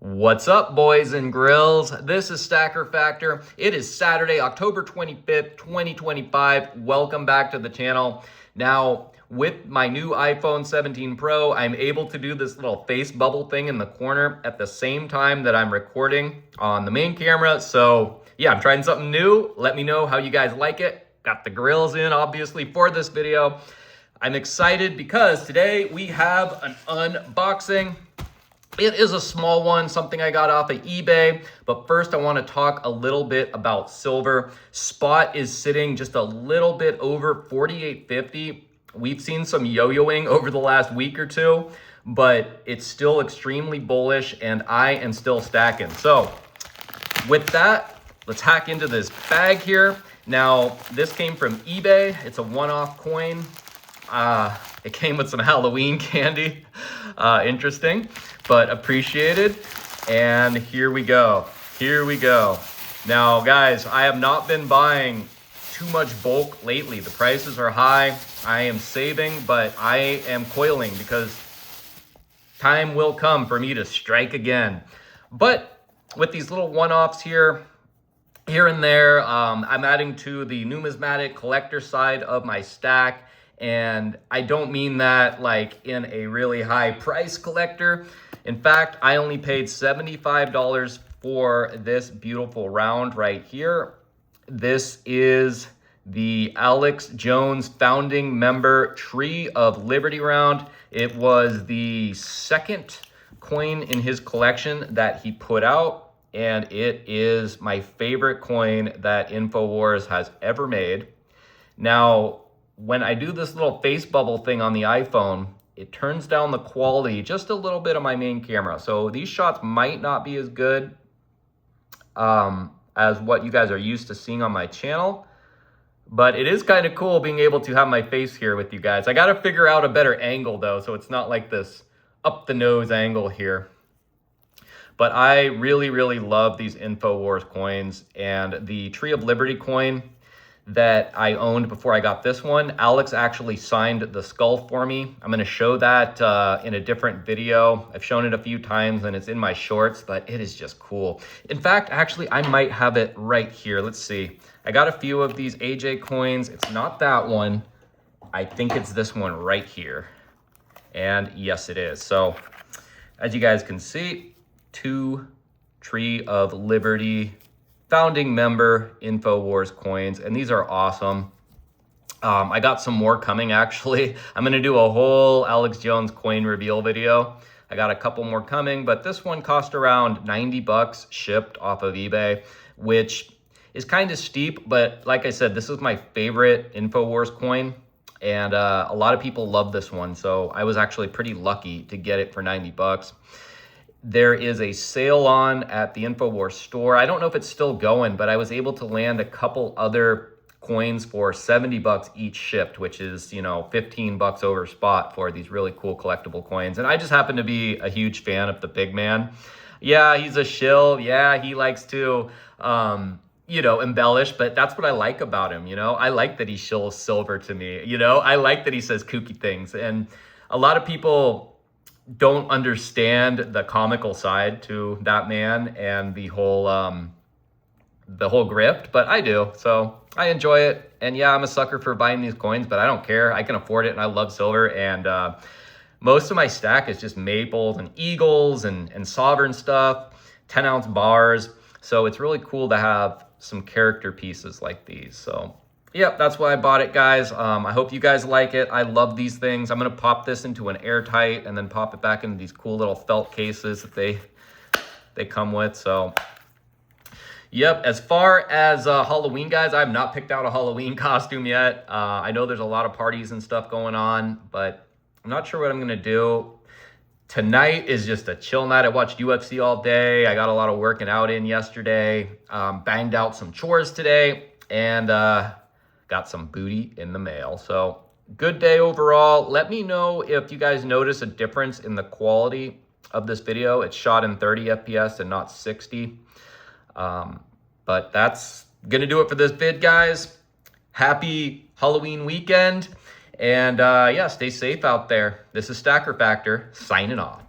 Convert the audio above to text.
What's up, boys and grills? This is Stacker Factor. It is Saturday, October 25th, 2025. Welcome back to the channel. Now, with my new iPhone 17 Pro, I'm able to do this little face bubble thing in the corner at the same time that I'm recording on the main camera. So yeah, I'm trying something new. Let me know how you guys like it. Got the grills in, obviously, for this video. I'm excited because today we have an unboxing. It is a small one, something I got off of eBay, but first I want to talk a little bit about silver. Spot is sitting just a little bit over 48.50. We've seen some yo-yoing over the last week or two, but it's still extremely bullish and I am still stacking. So with that, let's hack into this bag here. Now, this came from eBay. It's a one-off coin. It came with some Halloween candy. Interesting, but appreciated. And here we go. Here we go. Now, guys, I have not been buying too much bulk lately. The prices are high. I am saving, but I am coiling because time will come for me to strike again. But with these little one-offs here and there, I'm adding to the numismatic collector side of my stack. And I don't mean that like in a really high price collector. In fact, I only paid $75 for this beautiful round right here. This is the Alex Jones founding member Tree of Liberty round. It was the second coin in his collection that he put out, and it is my favorite coin that INFOWARS has ever made. Now, when I do this little face bubble thing on the iPhone, it turns down the quality just a little bit on my main camera. So these shots might not be as good as what you guys are used to seeing on my channel. But it is kind of cool being able to have my face here with you guys. I got to figure out a better angle though, so it's not like this up the nose angle here. But I really, really love these INFOWARS coins, and the Tree of Liberty coin that I owned before I got this one, Alex actually signed the skull for me. I'm going to show that in a different video. I've shown it a few times and it's in my shorts, but it is just cool. In fact, actually, I might have it right here. Let's see. I got a few of these AJ coins. It's not that one. I think it's this one right here. And yes, it is. So as you guys can see, 2 Tree of Liberty founding member INFOWARS coins, and these are awesome. I got some more coming actually. I'm gonna do a whole Alex Jones coin reveal video. I got a couple more coming, but this one cost around 90 bucks shipped off of eBay, which is kind of steep, but like I said, this is my favorite INFOWARS coin, and a lot of people love this one, so I was actually pretty lucky to get it for 90 bucks. There is a sale on at the INFOWARS store. I don't know if it's still going, but I was able to land a couple other coins for 70 bucks each shipped, which is, you know, 15 bucks over spot for these really cool collectible coins. And I just happen to be a huge fan of the big man. Yeah, he's a shill. Yeah, he likes to, you know, embellish, but that's what I like about him, you know? I like that he shills silver to me, you know? I like that he says kooky things. And a lot of people don't understand the comical side to that man and the whole grift, but I do, so I enjoy it. And yeah, I'm a sucker for buying these coins, but I don't care. I can afford it, and I love silver. And most of my stack is just maples and eagles and sovereign stuff, 10-ounce bars. So it's really cool to have some character pieces like these. So yep, that's why I bought it, guys. I hope you guys like it. I love these things. I'm going to pop this into an airtight and then pop it back into these cool little felt cases that they come with. So yep, as far as Halloween, guys, I have not picked out a Halloween costume yet. I know there's a lot of parties and stuff going on, but I'm not sure what I'm going to do. Tonight is just a chill night. I watched UFC all day. I got a lot of working out in yesterday. Banged out some chores today, and got some booty in the mail. So good day overall. Let me know if you guys notice a difference in the quality of this video. It's shot in 30 FPS and not 60. But that's gonna do it for this vid, guys. Happy Halloween weekend. And yeah, stay safe out there. This is Stacker Factor signing off.